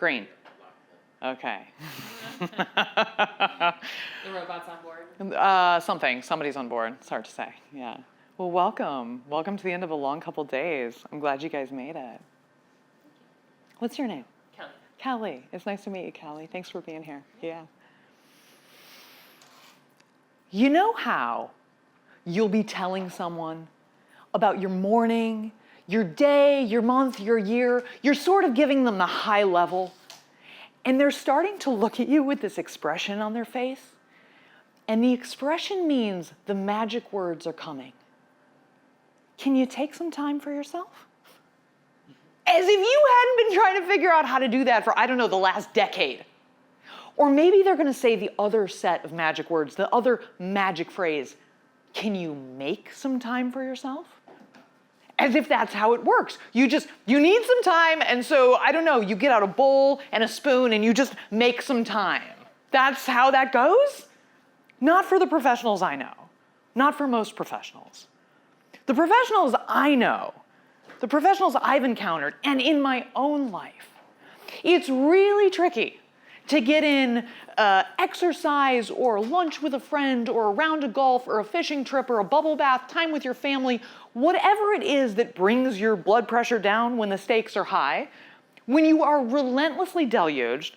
Green. Okay. The robot's on board? Somebody's on board. It's hard to say, yeah. Well, welcome. Welcome to the end of a long couple days. I'm glad you guys made it. What's your name? Kelly. Kelly. It's nice to meet you, Kelly. Thanks for being here. Yeah. You know how you'll be telling someone about your morning, your day, your month, your year. You're sort of giving them the high level, and they're starting to look at you with this expression on their face. And the expression means the magic words are coming. Can you take some time for yourself? As if you hadn't been trying to figure out how to do that for, I don't know, the last decade. Or maybe they're gonna say the other set of magic words, the other magic phrase. Can you make some time for yourself? As if that's how it works. You need some time, and so, I don't know, you get out a bowl and a spoon and you just make some time. That's how that goes? Not for the professionals I know. Not for most professionals. The professionals I know, the professionals I've encountered, and in my own life, it's really tricky to get in exercise or lunch with a friend or a round of golf or a fishing trip or a bubble bath, time with your family, whatever it is that brings your blood pressure down when the stakes are high, when you are relentlessly deluged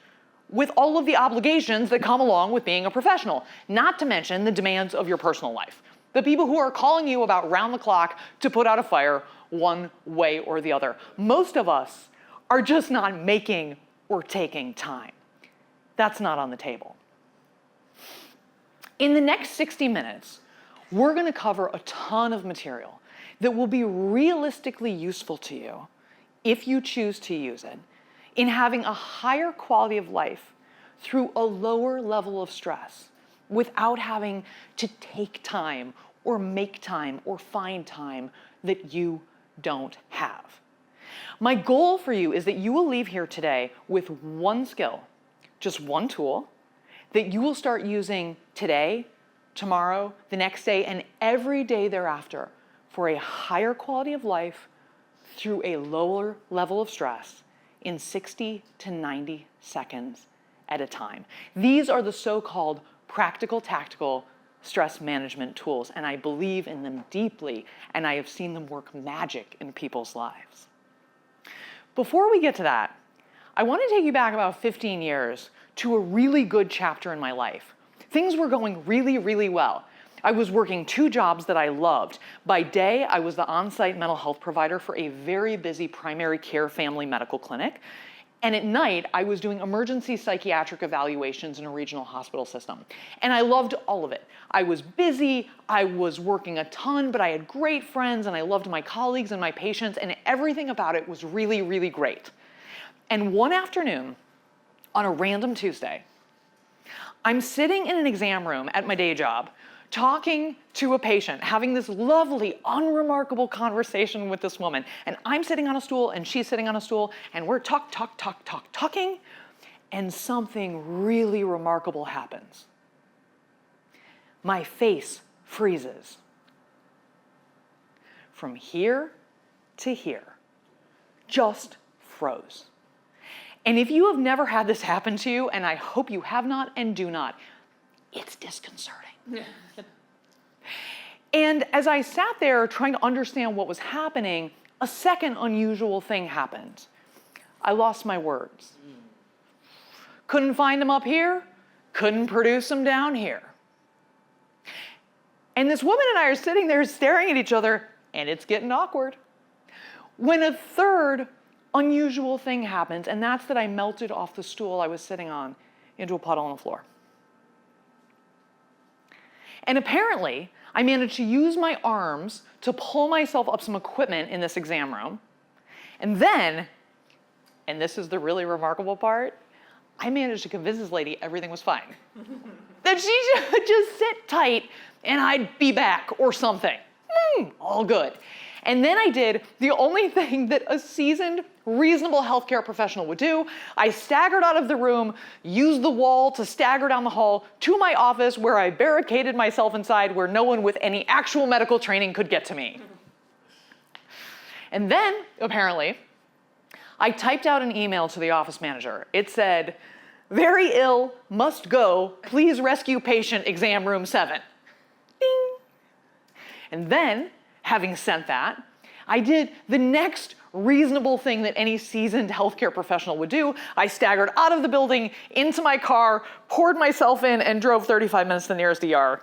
with all of the obligations that come along with being a professional, not to mention the demands of your personal life. The people who are calling you about round the clock to put out a fire one way or the other. Most of us are just not making or taking time. That's not on the table. In the next 60 minutes, we're gonna cover a ton of material that will be realistically useful to you if you choose to use it in having a higher quality of life through a lower level of stress without having to take time or make time or find time that you don't have. My goal for you is that you will leave here today with one skill, just one tool, that you will start using today, tomorrow, the next day, and every day thereafter for a higher quality of life through a lower level of stress in 60 to 90 seconds at a time. These are the so-called practical, tactical stress management tools, and I believe in them deeply, and I have seen them work magic in people's lives. Before we get to that, I want to take you back about 15 years to a really good chapter in my life. Things were going really, really well. I was working 2 jobs that I loved. By day, I was the on-site mental health provider for a very busy primary care family medical clinic. And at night, I was doing emergency psychiatric evaluations in a regional hospital system. And I loved all of it. I was busy, I was working a ton, but I had great friends, and I loved my colleagues and my patients, and everything about it was really, really great. And one afternoon, on a random Tuesday, I'm sitting in an exam room at my day job, talking to a patient, having this lovely, unremarkable conversation with this woman. And I'm sitting on a stool, and she's sitting on a stool, and we're talking, and something really remarkable happens. My face freezes. From here to here. Just froze. And if you have never had this happen to you, and I hope you have not and do not, it's disconcerting. And as I sat there trying to understand what was happening, a second unusual thing happened. I lost my words. Couldn't find them up here, couldn't produce them down here. And this woman and I are sitting there staring at each other, and it's getting awkward. When a third unusual thing happens, and that's that I melted off the stool I was sitting on into a puddle on the floor. And apparently, I managed to use my arms to pull myself up some equipment in this exam room. And then, and this is the really remarkable part, I managed to convince this lady everything was fine. That she should just sit tight and I'd be back or something. All good. And then I did the only thing that a seasoned, reasonable healthcare professional would do. I staggered out of the room, used the wall to stagger down the hall to my office, where I barricaded myself inside, where no one with any actual medical training could get to me. And then, apparently, I typed out an email to the office manager. It said, very ill, must go, please rescue patient, exam room 7. Ding. And then, having sent that, I did the next reasonable thing that any seasoned healthcare professional would do. I staggered out of the building, into my car, poured myself in, and drove 35 minutes to the nearest ER.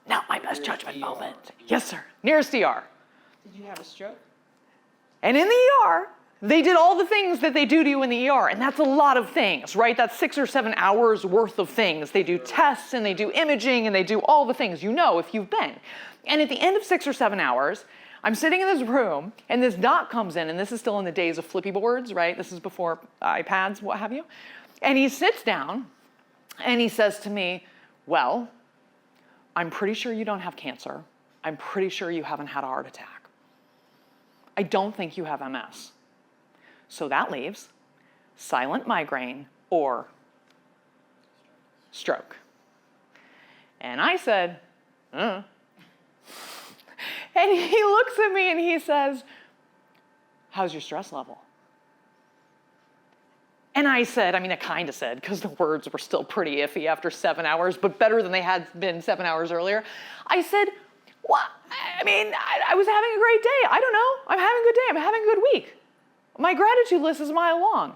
Not my best judgment moment. Yes, sir. Nearest ER. Did you have a stroke? And in the ER, they did all the things that they do to you in the ER, and that's a lot of things, right? That's 6 or 7 hours worth of things. They do tests, and they do imaging, and they do all the things you know if you've been. And at the end of 6 or 7 hours, I'm sitting in this room, and this doc comes in, and this is still in the days of flippy boards, right? This is before iPads, what have you. And he sits down, and he says to me, well, I'm pretty sure you don't have cancer. I'm pretty sure you haven't had a heart attack. I don't think you have MS. So that leaves silent migraine or stroke. And I said, And he looks at me and he says, how's your stress level? And I said, I kind of said, because the words were still pretty iffy after 7 hours, but better than they had been 7 hours earlier. I said, what? I was having a great day. I don't know. I'm having a good day. I'm having a good week. My gratitude list is a mile long.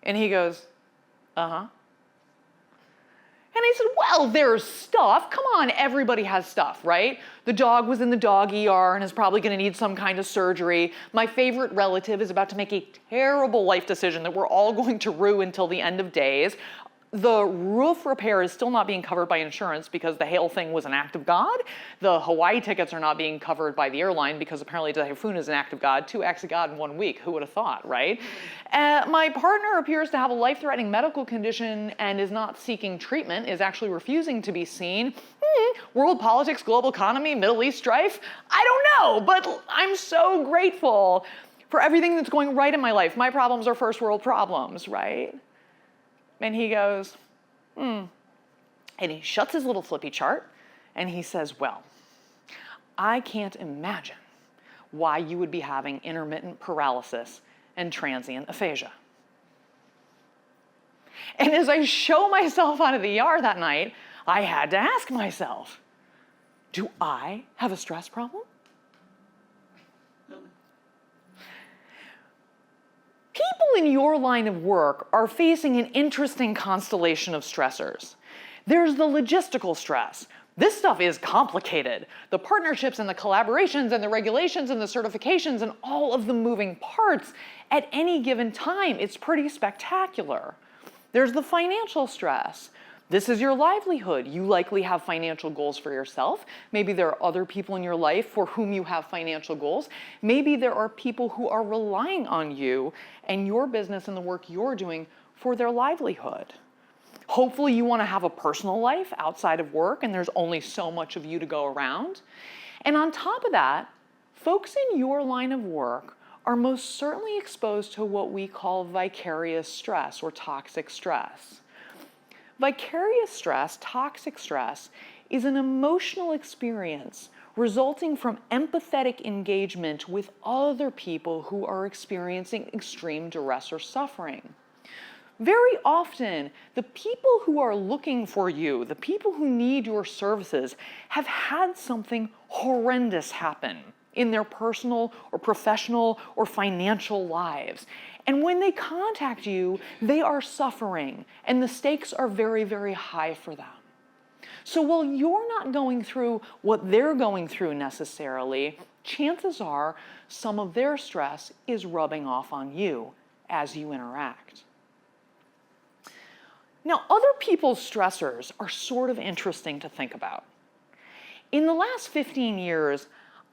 And he goes, uh-huh. And I said, well, there's stuff. Come on, everybody has stuff, right? The dog was in the dog ER and is probably going to need some kind of surgery. My favorite relative is about to make a terrible life decision that we're all going to rue until the end of days. The roof repair is still not being covered by insurance because the hail thing was an act of God. The Hawaii tickets are not being covered by the airline because apparently the typhoon is an act of God. 2 acts of God in 1 week. Who would have thought, right? My partner appears to have a life-threatening medical condition and is not seeking treatment, is actually refusing to be seen. World politics, global economy, Middle East strife? I don't know, but I'm so grateful for everything that's going right in my life. My problems are first world problems, right? And he goes, And he shuts his little flippy chart and he says, well, I can't imagine why you would be having intermittent paralysis and transient aphasia. And as I show myself out of the ER that night, I had to ask myself, do I have a stress problem? People in your line of work are facing an interesting constellation of stressors. There's the logistical stress. This stuff is complicated. The partnerships and the collaborations and the regulations and the certifications and all of the moving parts at any given time, it's pretty spectacular. There's the financial stress. This is your livelihood. You likely have financial goals for yourself. Maybe there are other people in your life for whom you have financial goals. Maybe there are people who are relying on you and your business and the work you're doing for their livelihood. Hopefully you want to have a personal life outside of work and there's only so much of you to go around. And on top of that, folks in your line of work are most certainly exposed to what we call vicarious stress or toxic stress. Vicarious stress, toxic stress, is an emotional experience resulting from empathetic engagement with other people who are experiencing extreme duress or suffering. Very often, the people who are looking for you, the people who need your services, have had something horrendous happen in their personal or professional or financial lives. And when they contact you, they are suffering, and the stakes are very, very high for them. So while you're not going through what they're going through necessarily, chances are some of their stress is rubbing off on you as you interact. Now, other people's stressors are sort of interesting to think about. In the last 15 years,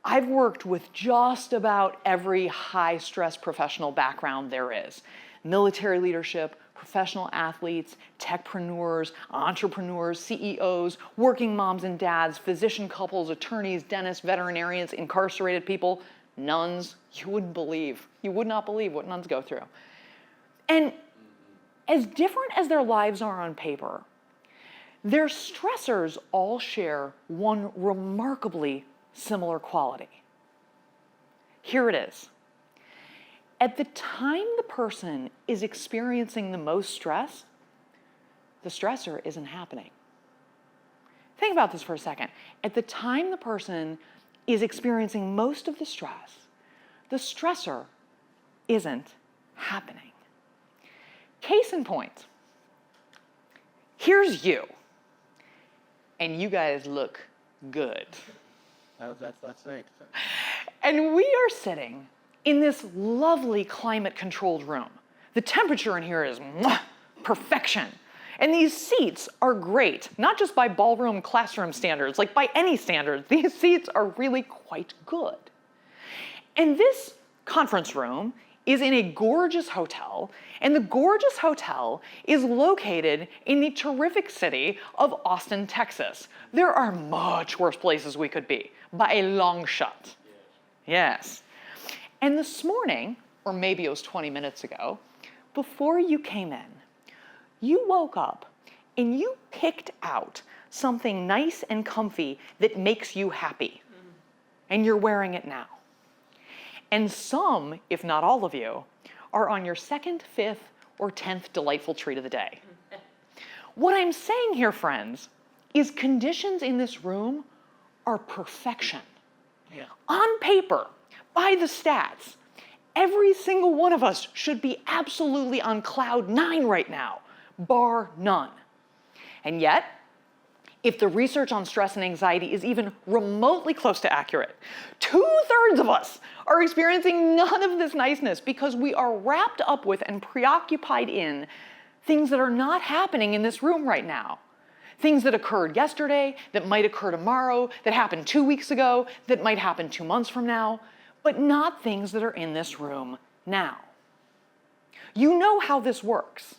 I've worked with just about every high-stress professional background there is. Military leadership, professional athletes, techpreneurs, entrepreneurs, CEOs, working moms and dads, physician couples, attorneys, dentists, veterinarians, incarcerated people, nuns. You would not believe what nuns go through. And as different as their lives are on paper, their stressors all share one remarkably similar quality. Here it is. at the time the person is experiencing the most stress, the stressor isn't happening. Think about this for a second. At the time the person is experiencing most of the stressor isn't happening. Case in point, here's you, and you guys look good. That's neat. And we are sitting in this lovely climate-controlled room. The temperature in here is perfection. And these seats are great, not just by ballroom classroom standards, like by any standards. These seats are really quite good. And this conference room is in a gorgeous hotel, and the gorgeous hotel is located in the terrific city of Austin, Texas. There are much worse places we could be, by a long shot. Yes. And this morning, or maybe it was 20 minutes ago, before you came in, you woke up and you picked out something nice and comfy that makes you happy. And you're wearing it now. And some, if not all of you, are on your 2nd, 5th, or 10th delightful treat of the day. What I'm saying here, friends, is conditions in this room are perfection. Yeah. On paper, by the stats, every single one of us should be absolutely on cloud 9 right now, bar none. And yet, if the research on stress and anxiety is even remotely close to accurate, 2/3 of us are experiencing none of this niceness because we are wrapped up with and preoccupied in things that are not happening in this room right now. Things that occurred yesterday, that might occur tomorrow, that happened 2 weeks ago, that might happen 2 months from now, but not things that are in this room now. You know how this works.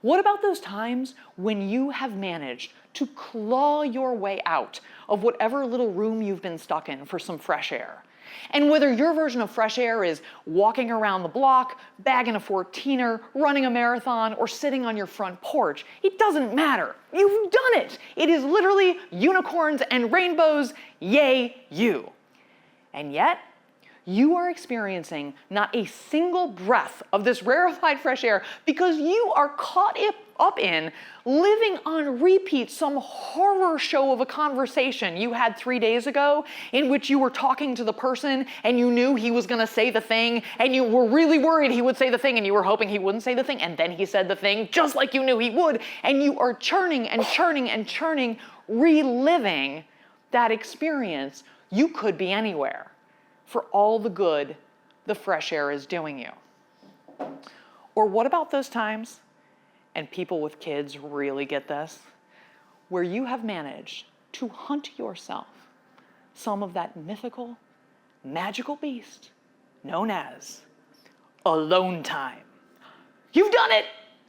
What about those times when you have managed to claw your way out of whatever little room you've been stuck in for some fresh air? And whether your version of fresh air is walking around the block, bagging a 14er, running a marathon, or sitting on your front porch, it doesn't matter. You've done it. It is literally unicorns and rainbows, yay you. And yet, you are experiencing not a single breath of this rarefied fresh air because you are caught up in living on repeat some horror show of a conversation you had 3 days ago in which you were talking to the person and you knew he was going to say the thing and you were really worried he would say the thing and you were hoping he wouldn't say the thing and then he said the thing just like you knew he would, and you are churning and churning and churning, reliving that experience. You could be anywhere for all the good the fresh air is doing you. Or what about those times, and people with kids really get this, where you have managed to hunt yourself some of that mythical, magical beast known as alone time. You've done it!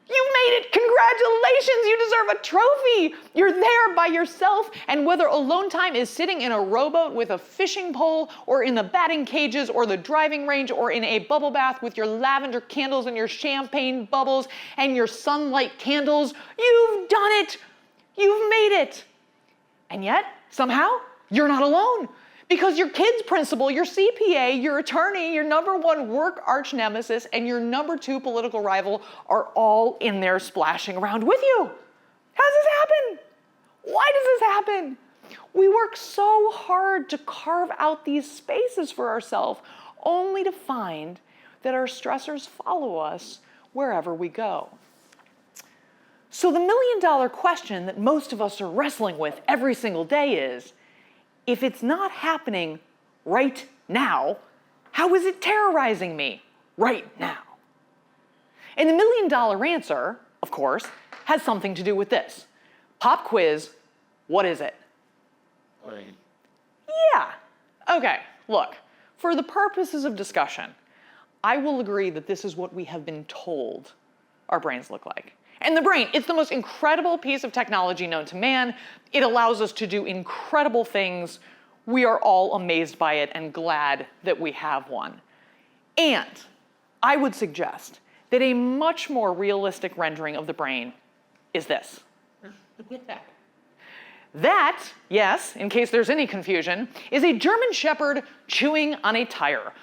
You made it! Congratulations! You deserve a trophy! You're there by yourself, and whether alone time is sitting in a rowboat with a fishing pole, or in the batting cages, or the driving range, or in a bubble bath with your lavender candles and your champagne bubbles and your sunlight candles, you've done it! You've made it! And yet, somehow, you're not alone. Because your kid's principal, your CPA, your attorney, your #1 work arch nemesis, and your #2 political rival are all in there splashing around with you. How does this happen? Why does this happen? We work so hard to carve out these spaces for ourselves, only to find that our stressors follow us wherever we go. So the $1,000,000 question that most of us are wrestling with every single day is, if it's not happening right now, how is it terrorizing me right now? And the $1,000,000 answer, of course, has something to do with this. Pop quiz, what is it? Brain. Yeah. Okay, look, for the purposes of discussion, I will agree that this is what we have been told our brains look like. And the brain, it's the most incredible piece of technology known to man. It allows us to do incredible things. We are all amazed by it and glad that we have one. And I would suggest that a much more realistic rendering of the brain is this. That, yes, in case there's any confusion, is a German Shepherd chewing on a tire.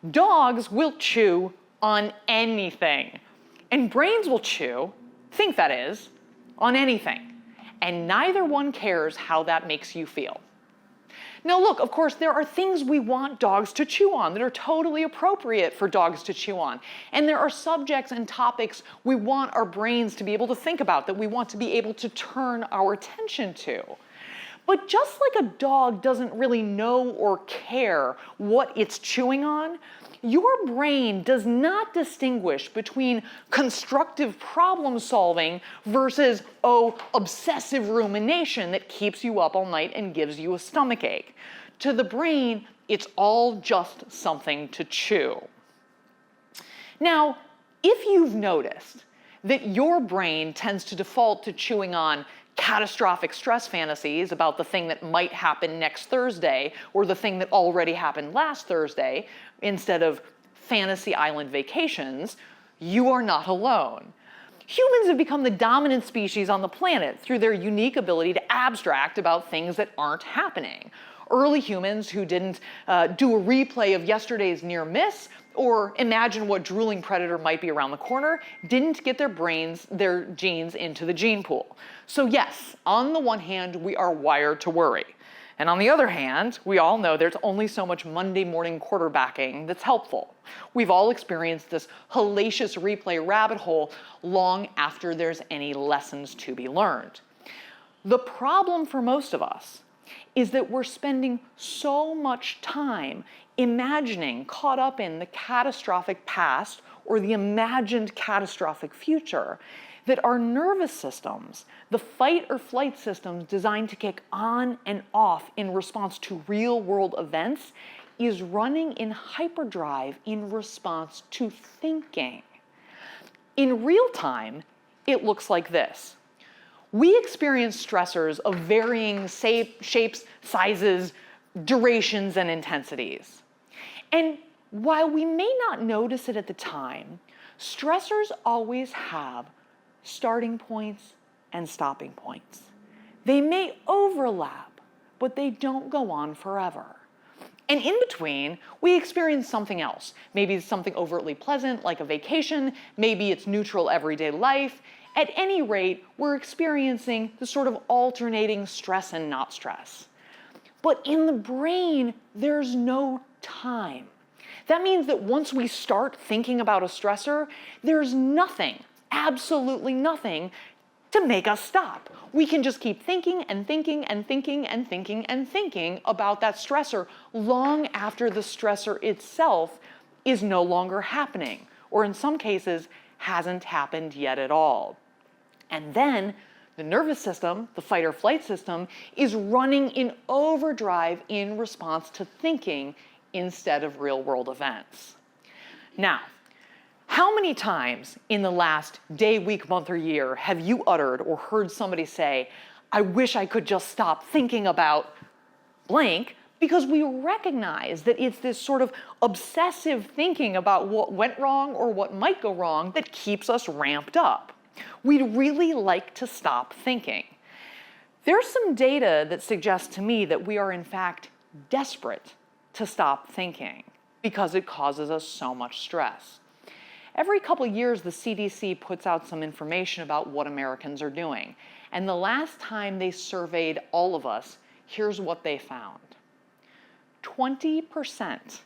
Dogs will chew on anything. And brains will chew, think that is, on anything. And neither one cares how that makes you feel. Now look, of course, there are things we want dogs to chew on that are totally appropriate for dogs to chew on. And there are subjects and topics we want our brains to be able to think about, that we want to be able to turn our attention to. But just like a dog doesn't really know or care what it's chewing on, your brain does not distinguish between constructive problem solving versus, obsessive rumination that keeps you up all night and gives you a stomachache. To the brain, it's all just something to chew. Now, if you've noticed that your brain tends to default to chewing on catastrophic stress fantasies about the thing that might happen next Thursday or the thing that already happened last Thursday instead of fantasy island vacations, you are not alone. Humans have become the dominant species on the planet through their unique ability to abstract about things that aren't happening. Early humans who didn't do a replay of yesterday's near miss or imagine what drooling predator might be around the corner didn't get their genes into the gene pool. So yes, on the one hand, we are wired to worry. And on the other hand, we all know there's only so much Monday morning quarterbacking that's helpful. We've all experienced this hellacious replay rabbit hole long after there's any lessons to be learned. The problem for most of us is that we're spending so much time imagining, caught up in the catastrophic past or the imagined catastrophic future, that our nervous systems, the fight or flight systems designed to kick on and off in response to real world events, is running in hyperdrive in response to thinking. In real time, it looks like this. We experience stressors of varying shapes, sizes, durations, and intensities. And while we may not notice it at the time, stressors always have starting points and stopping points. They may overlap, but they don't go on forever. And in between, we experience something else. Maybe it's something overtly pleasant, like a vacation. Maybe it's neutral everyday life. At any rate, we're experiencing the sort of alternating stress and not stress. But in the brain, there's no time. That means that once we start thinking about a stressor, there's nothing, absolutely nothing, to make us stop. We can just keep thinking and thinking and thinking and thinking and thinking about that stressor long after the stressor itself is no longer happening, or in some cases, hasn't happened yet at all. And then the nervous system, the fight or flight system, is running in overdrive in response to thinking instead of real world events. Now, how many times in the last day, week, month, or year have you uttered or heard somebody say, I wish I could just stop thinking about blank, because we recognize that it's this sort of obsessive thinking about what went wrong or what might go wrong that keeps us ramped up. We'd really like to stop thinking. There's some data that suggests to me that we are in fact desperate to stop thinking because it causes us so much stress. Every couple of years, the CDC puts out some information about what Americans are doing. And the last time they surveyed all of us, here's what they found. 20%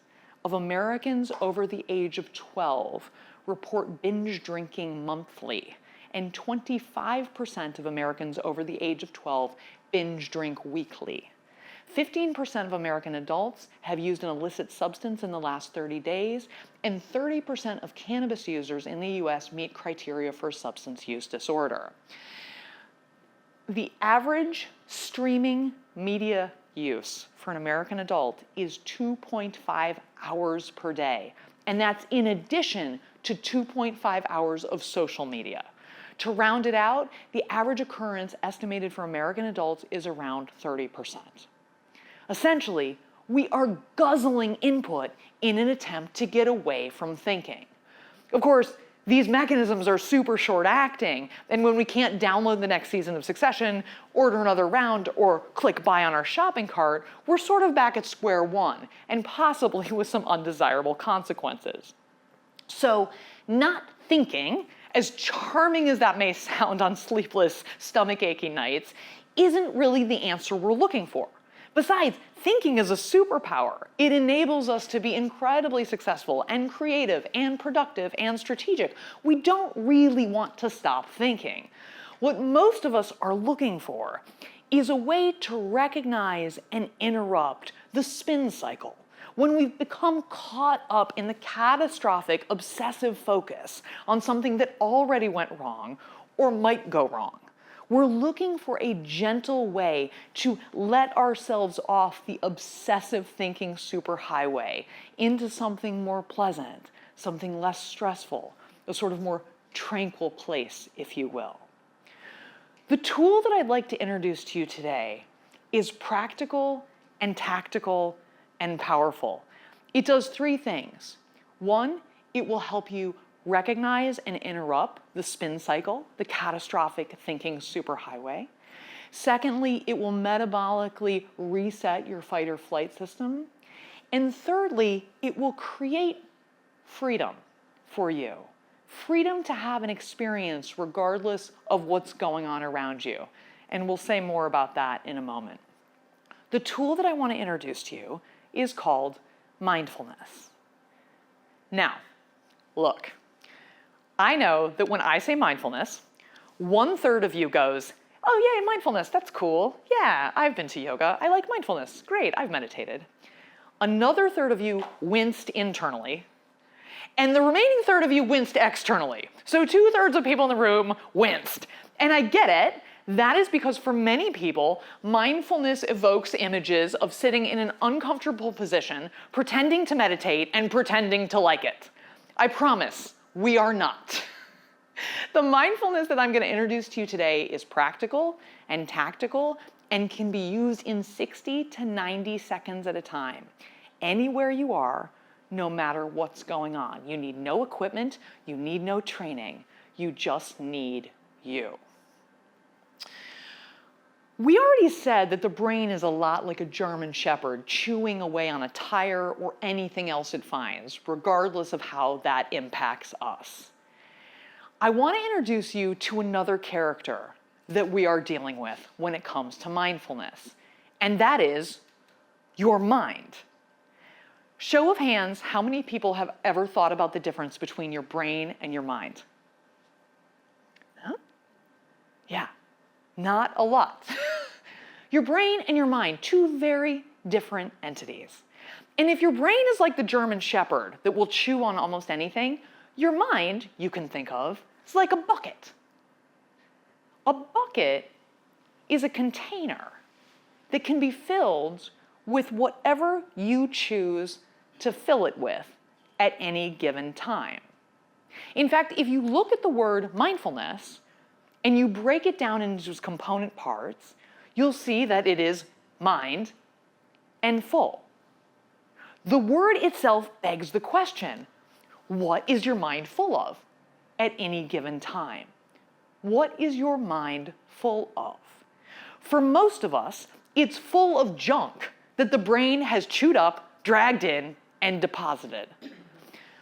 of Americans over the age of 12 report binge drinking monthly, and 25% of Americans over the age of 12 binge drink weekly. 15% of American adults have used an illicit substance in the last 30 days, and 30% of cannabis users in the US meet criteria for substance use disorder. The average streaming media use for an American adult is 2.5 hours per day, and that's in addition to 2.5 hours of social media. To round it out, the average occurrence estimated for American adults is around 30%. Essentially, we are guzzling input in an attempt to get away from thinking. Of course, these mechanisms are super short-acting, and when we can't download the next season of Succession, order another round, or click buy on our shopping cart, we're sort of back at square one, and possibly with some undesirable consequences. So not thinking, as charming as that may sound on sleepless, stomach-aching nights, isn't really the answer we're looking for. Besides, thinking is a superpower. It enables us to be incredibly successful and creative and productive and strategic. We don't really want to stop thinking. What most of us are looking for is a way to recognize and interrupt the spin cycle. When we've become caught up in the catastrophic obsessive focus on something that already went wrong or might go wrong. We're looking for a gentle way to let ourselves off the obsessive thinking superhighway into something more pleasant, something less stressful, a sort of more tranquil place, if you will. The tool that I'd like to introduce to you today is practical and tactical and powerful. It does three things. One, it will help you recognize and interrupt the spin cycle, the catastrophic thinking superhighway. Secondly, it will metabolically reset your fight or flight system. And thirdly, it will create freedom for you. Freedom to have an experience regardless of what's going on around you. And we'll say more about that in a moment. The tool that I want to introduce to you is called mindfulness. Now, look, I know that when I say mindfulness, 1/3 of you goes, oh yay, mindfulness, that's cool. Yeah, I've been to yoga. I like mindfulness. Great, I've meditated. Another 1/3 of you winced internally, and the remaining 1/3 of you winced externally. So 2/3 of people in the room winced. And I get it. That is because for many people, mindfulness evokes images of sitting in an uncomfortable position, pretending to meditate and pretending to like it. I promise, we are not. The mindfulness that I'm going to introduce to you today is practical and tactical and can be used in 60 to 90 seconds at a time. Anywhere you are, no matter what's going on. You need no equipment, you need no training, you just need you. We already said that the brain is a lot like a German shepherd chewing away on a tire or anything else it finds, regardless of how that impacts us. I want to introduce you to another character that we are dealing with when it comes to mindfulness, and that is your mind. Show of hands, how many people have ever thought about the difference between your brain and your mind? Huh? Yeah, not a lot. Your brain and your mind, two very different entities. And if your brain is like the German shepherd that will chew on almost anything, your mind, you can think of, is like a bucket. A bucket is a container that can be filled with whatever you choose to fill it with at any given time. In fact, if you look at the word mindfulness and you break it down into its component parts, you'll see that it is mind and full. The word itself begs the question, what is your mind full of at any given time? What is your mind full of? For most of us, it's full of junk that the brain has chewed up, dragged in, and deposited.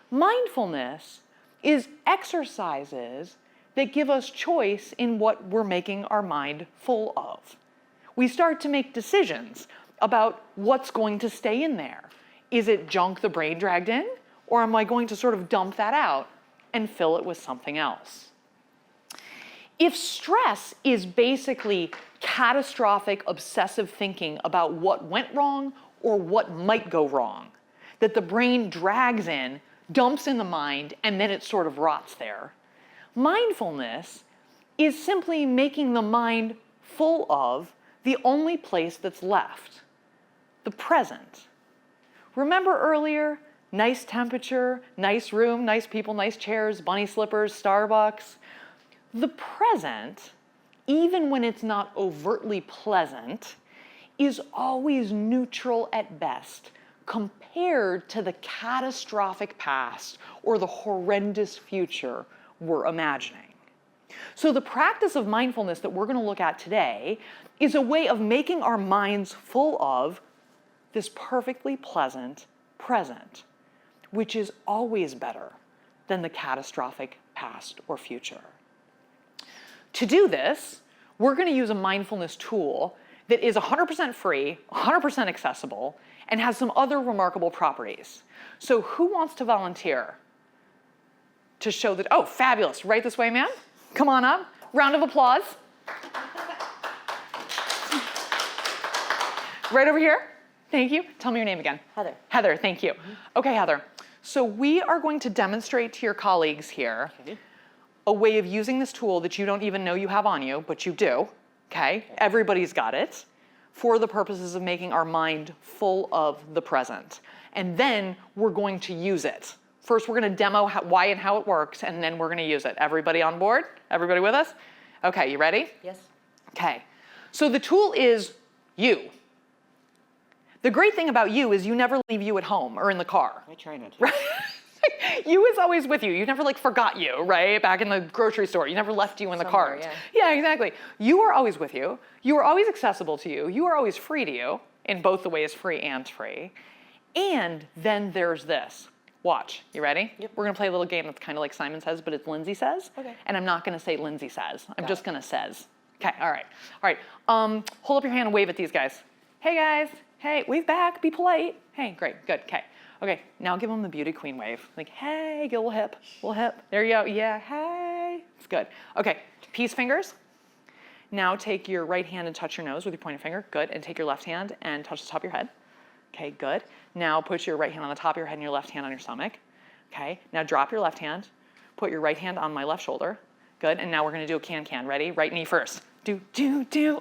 Mindfulness is exercises that give us choice in what we're making our mind full of. We start to make decisions about what's going to stay in there. Is it junk the brain dragged in, or am I going to sort of dump that out and fill it with something else? If stress is basically catastrophic obsessive thinking about what went wrong or what might go wrong, that the brain drags in, dumps in the mind, and then it sort of rots there, mindfulness is simply making the mind full of the only place that's left, the present. Remember earlier, nice temperature, nice room, nice people, nice chairs, bunny slippers, Starbucks. The present, even when it's not overtly pleasant, is always neutral at best compared to the catastrophic past or the horrendous future we're imagining. So the practice of mindfulness that we're going to look at today is a way of making our minds full of this perfectly pleasant present, which is always better than the catastrophic past or future. To do this, we're going to use a mindfulness tool that is 100% free, 100% accessible, and has some other remarkable properties. So who wants to volunteer to show that? Oh, fabulous. Right this way, ma'am. Come on up. Round of applause. Right over here. Thank you. Tell me your name again. Heather. Heather, thank you. Okay, Heather. So we are going to demonstrate to your colleagues here a way of using this tool that you don't even know you have on you, but you do, okay? Everybody's got it, for the purposes of making our mind full of the present. And then we're going to use it. First, we're going to demo why and how it works, and then we're going to use it. Everybody on board? Everybody with us? Okay, you ready? Yes. Okay. So the tool is you. The great thing about you is you never leave you at home or in the car. I try not to. You is always with you. You never like forgot you, right? Back in the grocery store. You never left you in the cart. Yeah. Yeah, exactly. You are always with you. You are always accessible to you. You are always free to you in both the ways free and free. And then there's this. Watch. You ready? Yep. We're going to play a little game that's kind of like Simon Says, but it's Lindsay Says. Okay. And I'm not going to say Lindsay Says. I'm Got just it. going to says. Okay, all right. All right. Hold up your hand and wave at these guys. Hey, guys. Hey, wave back. Be polite. Hey, great. Good. Okay. Okay, now give them the beauty queen wave. Like, hey, get a little hip, little hip. There you go. Yeah, hey. It's good. Okay, peace fingers. Now take your right hand and touch your nose with your pointer finger. Good. And take your left hand and touch the top of your head. Okay, good. Now put your right hand on the top of your head and your left hand on your stomach. Okay, now drop your left hand. Put your right hand on my left shoulder. Good. And now we're going to do a can-can. Ready? Right knee first. Do.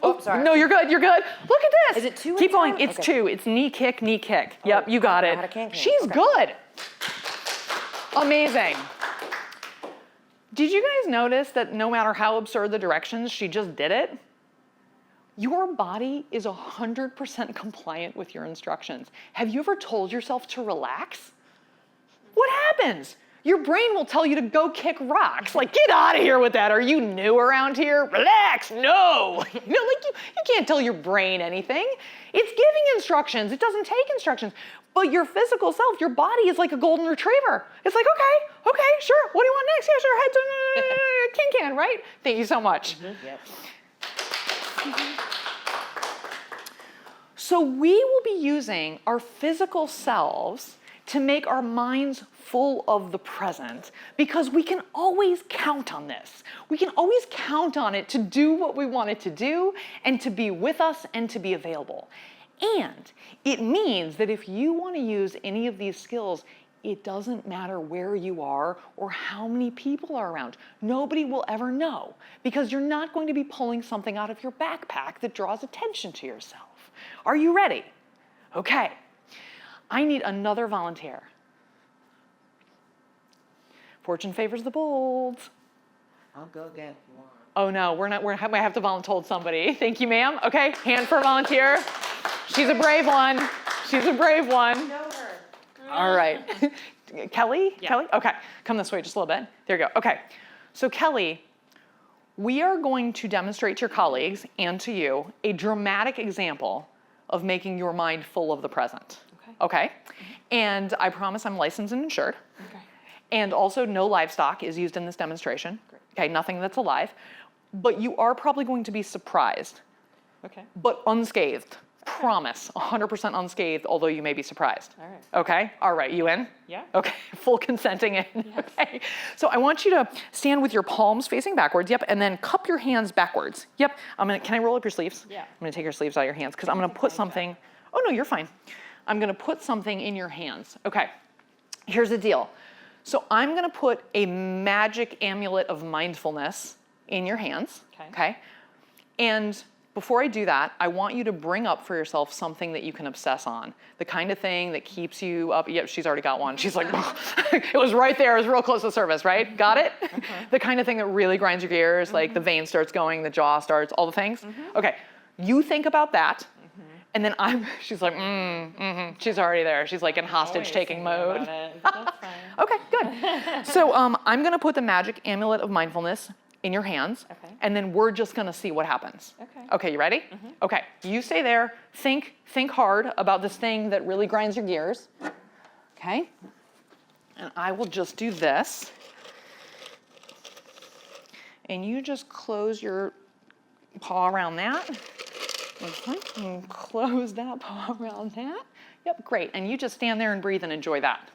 Oh, sorry. No, you're good. You're good. Look at this. Is it two at Keep a time? going. It's Okay. two. It's knee kick, knee kick. Yep, you got I it. had a can-can. She's Okay. good. Amazing. Did you guys notice that no matter how absurd the directions, she just did it? Your body is 100% compliant with your instructions. Have you ever told yourself to relax? What happens? Your brain will tell you to go kick rocks. Like, get out of here with that. Are you new around here? Relax. No. You can't tell your brain anything. It's giving instructions. It doesn't take instructions. But your physical self, your body is like a golden retriever. It's like, okay, sure. What do you want next? Yeah, sure. Head to can, right? Thank you so much. Yep. So we will be using our physical selves to make our minds full of the present, because we can always count on this. We can always count on it to do what we want it to do and to be with us and to be available. And it means that if you want to use any of these skills, it doesn't matter where you are or how many people are around. Nobody will ever know, because you're not going to be pulling something out of your backpack that draws attention to yourself. Are you ready? Okay. I need another volunteer. Fortune favors the bold. I'll go get one. Oh no, we might have to hold somebody. Thank you, ma'am. Okay, hand for a volunteer. She's a brave one. She's a brave one. Know her. All right. Kelly? Yeah. Kelly? Okay, come this way just a little bit. There you go. Okay, so Kelly, we are going to demonstrate to your colleagues and to you a dramatic example of making your mind full of the present. Okay? And I promise I'm licensed and insured. Okay. And also no livestock is used in this demonstration. Great. Okay, nothing that's alive. But you are probably going to be surprised, Okay. but unscathed. Promise, 100% unscathed, although you may be surprised. All right. Okay, all right, you in? Yeah. Okay, full consenting in. Yes. Okay, so I want you to stand with your palms facing backwards, yep, and then cup your hands backwards. Yep, can I roll up your sleeves? Yeah. I'm gonna take your sleeves out of your hands because I'm gonna put something, oh no, you're fine. I'm gonna put something in your hands. Okay, here's the deal. So I'm gonna put a magic amulet of mindfulness in your hands, okay? And before I do that, I want you to bring up for yourself something that you can obsess on. The kind of thing that keeps you up. Yep, she's already got one. She's like, it was right there. It was real close to service, right? Got it? The kind of thing that really grinds your gears, like the vein starts going, the jaw starts, all the things. Okay, you think about that. And then she's like, she's already there. She's like in hostage-taking mode. That's fine. Okay, good. So I'm gonna put the magic amulet of mindfulness in your hands, Okay. and then we're just gonna see what happens. Okay. Okay, you ready? Okay, you stay there, think hard about this thing that really grinds your gears. Okay? And I will just do this. And you just close your paw around that. And close that paw around that. Yep, great. And you just stand there and breathe and enjoy that.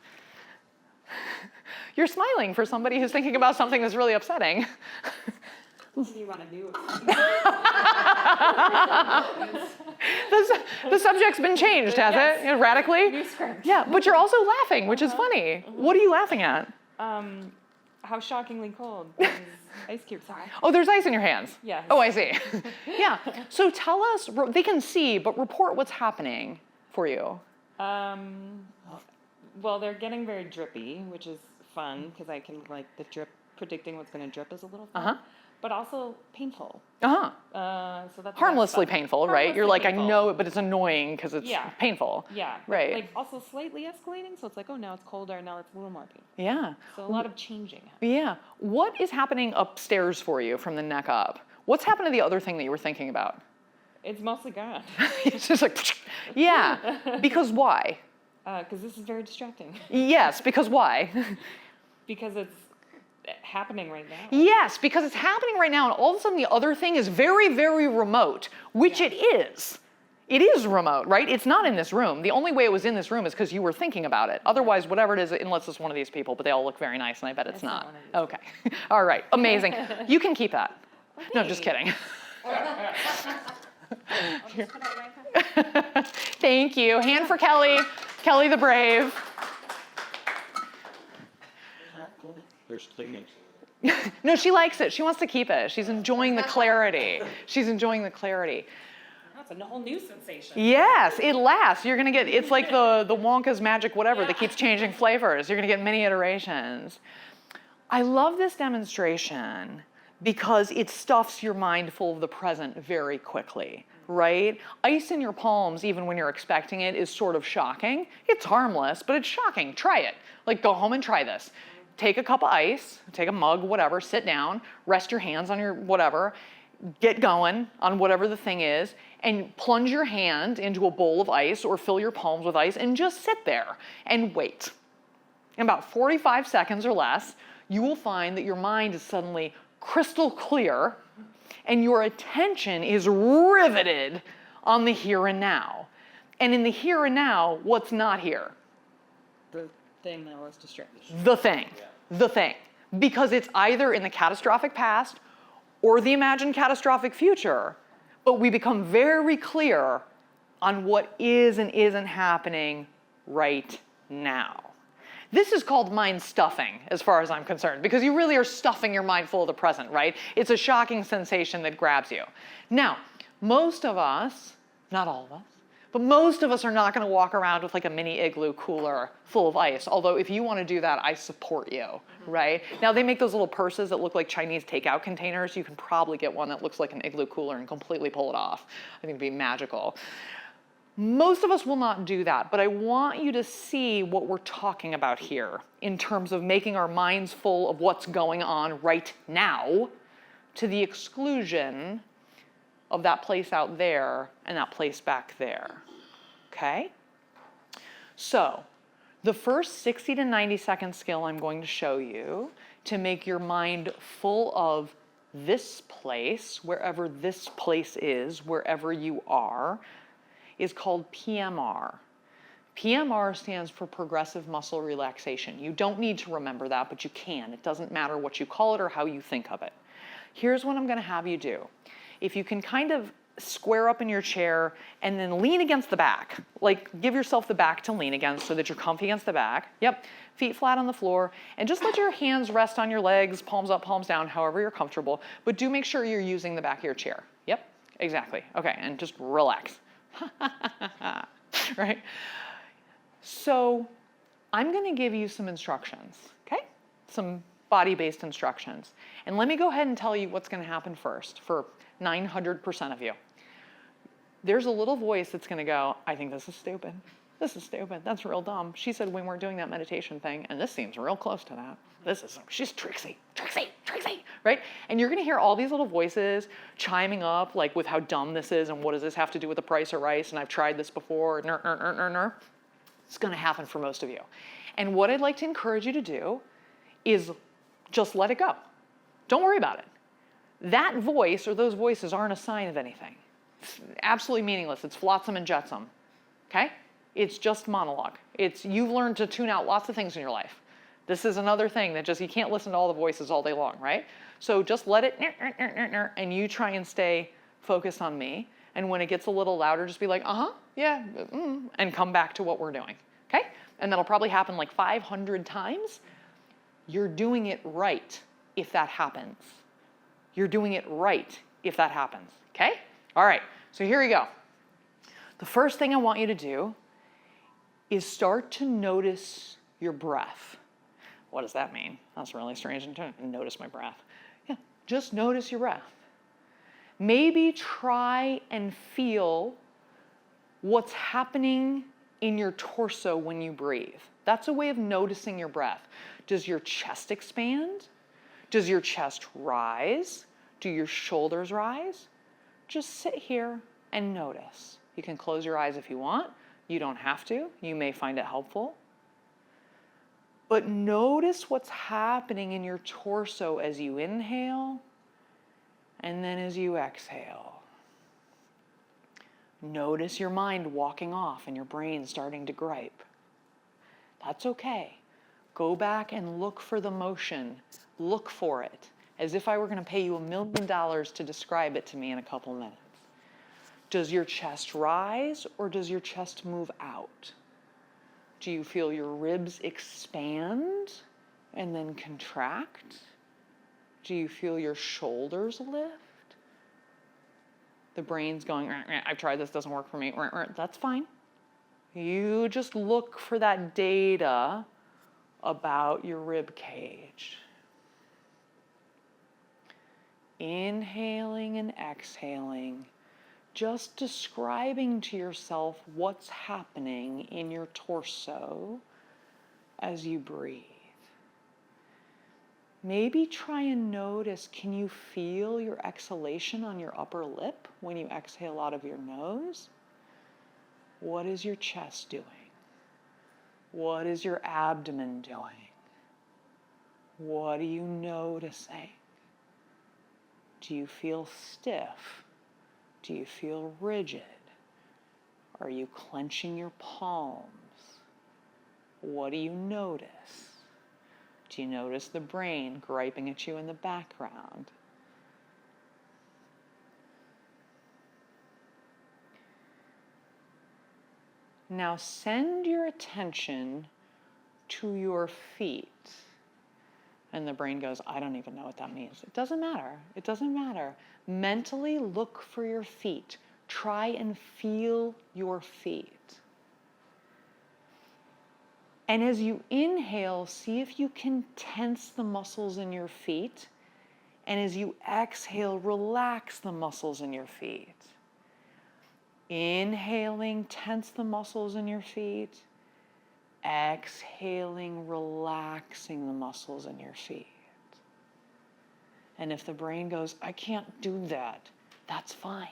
You're smiling for somebody who's thinking about something that's really upsetting. Do you want to do? The subject's been changed, has it? Radically? New script. Yeah, but you're also laughing, which is funny. What are you laughing at? How shockingly cold. There's ice cubes. Sorry. Oh, there's ice in your hands. Yes. Oh, I see. Yeah. So tell us, they can see, but report what's happening for you. Well, they're getting very drippy, which is fun because I can like the drip. Predicting what's going to drip is a little fun. But also painful. So that's Harmlessly painful, right? You're like, painful. I know it, but it's annoying because it's painful. Yeah. Right. Like also slightly escalating, so it's like, oh, now it's colder, now it's a little more painful. Yeah. So a lot of changing. Yeah. What is happening upstairs for you from the neck up? What's happened to the other thing that you were thinking about? It's mostly gone. It's just like, yeah. Because why? Because this is very distracting. Yes, because why? Because it's happening right now. Yes, because it's happening right now, and all of a sudden the other thing is very, very remote, which it is. It is remote, right? It's not in this room. The only way it was in this room is because you were thinking about it. Otherwise, whatever it is, unless it's one of these people, but they all look very nice, and I bet it's not. one of these Okay. All right. Amazing. You can keep that. No, just kidding. Thank you. Hand for Kelly. Kelly the Brave. There's things. No, she likes it. She wants to keep it. She's enjoying the clarity. She's enjoying the clarity. That's a whole new sensation. Yes, it lasts. You're gonna get, it's like the Wonka's magic whatever that keeps changing flavors. You're gonna get many iterations. I love this demonstration because it stuffs your mind full of the present very quickly, right? Ice in your palms, even when you're expecting it, is sort of shocking. It's harmless, but it's shocking. Try it. Like, go home and try this. Take a cup of ice, take a mug, whatever, sit down, rest your hands on your whatever, get going on whatever the thing is, and plunge your hand into a bowl of ice or fill your palms with ice and just sit there and wait. In about 45 seconds or less, you will find that your mind is suddenly crystal clear and your attention is riveted on the here and now. And in the here and now, what's not here? The thing that was distracting. The thing. The thing. Because it's either in the catastrophic past or the imagined catastrophic future, but we become very clear on what is and isn't happening right now. This is called mind stuffing, as far as I'm concerned, because you really are stuffing your mind full of the present, right? It's a shocking sensation that grabs you. Now, most of us, not all of us, but most of us are not going to walk around with like a mini igloo cooler full of ice. Although if you want to do that, I support you, right? Now they make those little purses that look like Chinese takeout containers. You can probably get one that looks like an igloo cooler and completely pull it off. I think it'd be magical. Most of us will not do that, but I want you to see what we're talking about here in terms of making our minds full of what's going on right now to the exclusion of that place out there and that place back there, okay? So the first 60 to 90 second skill I'm going to show you to make your mind full of this place, wherever this place is, wherever you are, is called PMR. PMR stands for progressive muscle relaxation. You don't need to remember that, but you can. It doesn't matter what you call it or how you think of it. Here's what I'm gonna have you do. If you can kind of square up in your chair and then lean against the back, like give yourself the back to lean against so that you're comfy against the back. Yep, feet flat on the floor, and just let your hands rest on your legs, palms up, palms down, however you're comfortable, but do make sure you're using the back of your chair. Yep, exactly. Okay, and just relax. Right? So I'm gonna give you some instructions, okay? Some body-based instructions. And let me go ahead and tell you what's gonna happen first for 900% of you. There's a little voice that's gonna go, I think this is stupid. This is stupid, that's real dumb. She said we weren't doing that meditation thing, and this seems real close to that. She's tricksy, right? And you're gonna hear all these little voices chiming up, like with how dumb this is, and what does this have to do with the price of rice, and I've tried this before, It's gonna happen for most of you. And what I'd like to encourage you to do is just let it go. Don't worry about it. That voice or those voices aren't a sign of anything. It's absolutely meaningless. It's flotsam and jetsam, okay? It's just monologue. You've learned to tune out lots of things in your life. This is another thing that just, you can't listen to all the voices all day long, right? So just let it, and you try and stay focused on me. And when it gets a little louder, just be like, yeah, and come back to what we're doing, okay? And that'll probably happen like 500 times. You're doing it right if that happens. You're doing it right if that happens, okay? All right, so here we go. The first thing I want you to do is start to notice your breath. What does that mean? That's really strange. Notice my breath. Yeah, just notice your breath. Maybe try and feel what's happening in your torso when you breathe. That's a way of noticing your breath. Does your chest expand? Does your chest rise? Do your shoulders rise? Just sit here and notice. You can close your eyes if you want. You don't have to. You may find it helpful. But notice what's happening in your torso as you inhale and then as you exhale. Notice your mind walking off and your brain starting to gripe. That's okay. Go back and look for the motion. Look for it, as if I were going to pay you $1 million to describe it to me in a couple minutes. Does your chest rise or does your chest move out? Do you feel your ribs expand and then contract? Do you feel your shoulders lift? The brain's going, I've tried this, doesn't work for me. That's fine. You just look for that data about your rib cage. Inhaling and exhaling, just describing to yourself what's happening in your torso as you breathe. Maybe try and notice, can you feel your exhalation on your upper lip when you exhale out of your nose? What is your chest doing? What is your abdomen doing? What are you noticing? Do you feel stiff? Do you feel rigid? Are you clenching your palms? What do you notice? Do you notice the brain griping at you in the background? Now send your attention to your feet. And the brain goes, I don't even know what that means. It doesn't matter. It doesn't matter. Mentally look for your feet. Try and feel your feet. And as you inhale, see if you can tense the muscles in your feet. And as you exhale, relax the muscles in your feet. Inhaling, tense the muscles in your feet. Exhaling, relaxing the muscles in your feet. And if the brain goes, I can't do that, that's fine.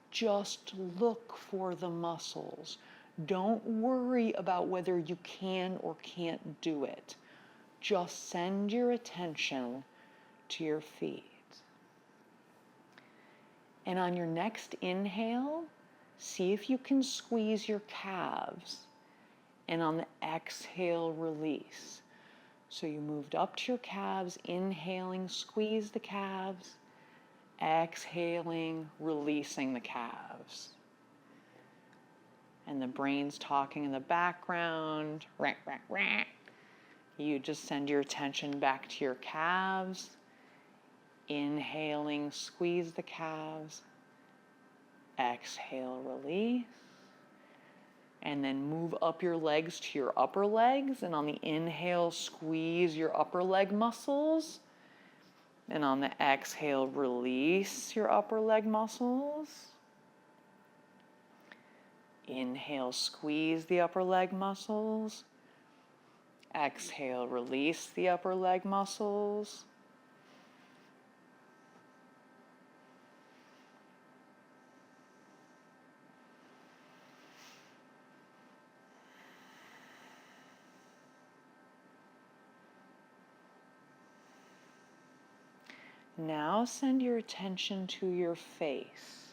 Just look for the muscles. Don't worry about whether you can or can't do it. Just send your attention to your feet. And on your next inhale, see if you can squeeze your calves. And on the exhale, release. So you moved up to your calves, inhaling, squeeze the calves. Exhaling, releasing the calves. And the brain's talking in the background. You just send your attention back to your calves. Inhaling, squeeze the calves. Exhale, release. And then move up your legs to your upper legs. And on the inhale, squeeze your upper leg muscles. And on the exhale, release your upper leg muscles. Inhale, squeeze the upper leg muscles. Exhale, release the upper leg muscles. Now send your attention to your face.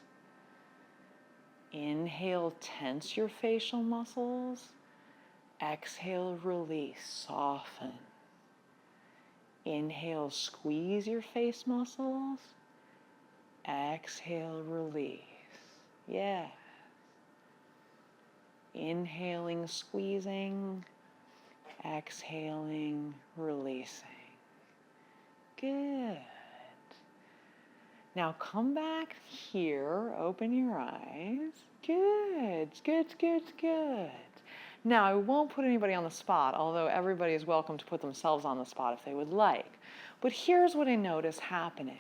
Inhale, tense your facial muscles. Exhale, release, soften. Inhale, squeeze your face muscles. Exhale, release. Yeah. Inhaling, squeezing. Exhaling, releasing. Good. Now come back here, open your eyes. Good, good, good, good. Now I won't put anybody on the spot, although everybody is welcome to put themselves on the spot if they would like. But here's what I notice happening.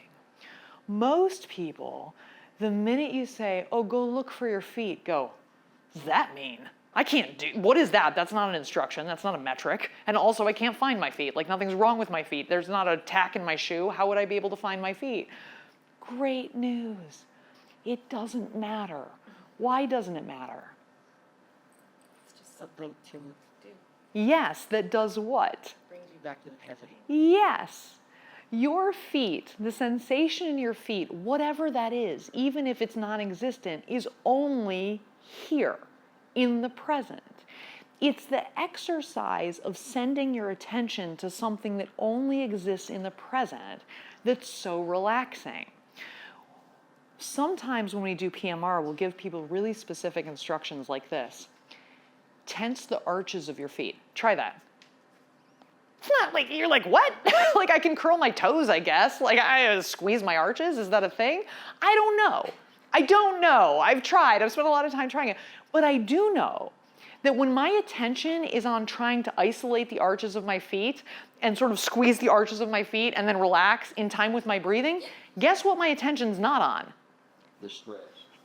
Most people, the minute you say, oh, go look for your feet, go, what does that mean? I can't do, what is that? That's not an instruction, that's not a metric. And also I can't find my feet, like nothing's wrong with my feet. There's not a tack in my shoe, how would I be able to find my feet? Great news, it doesn't matter. Why doesn't it matter? It's just something to do. Yes, that does what? Brings you back to the present. Yes. Your feet, the sensation in your feet, whatever that is, even if it's non-existent, is only here in the present. It's the exercise of sending your attention to something that only exists in the present that's so relaxing. Sometimes when we do PMR, we'll give people really specific instructions like this. Tense the arches of your feet. Try that. It's not like, you're like, what? Like I can curl my toes, I guess. Like I squeeze my arches, is that a thing? I don't know. I don't know. I've tried, I've spent a lot of time trying it. But I do know that when my attention is on trying to isolate the arches of my feet and sort of squeeze the arches of my feet and then relax in time with my breathing, guess what my attention's not on? The stress.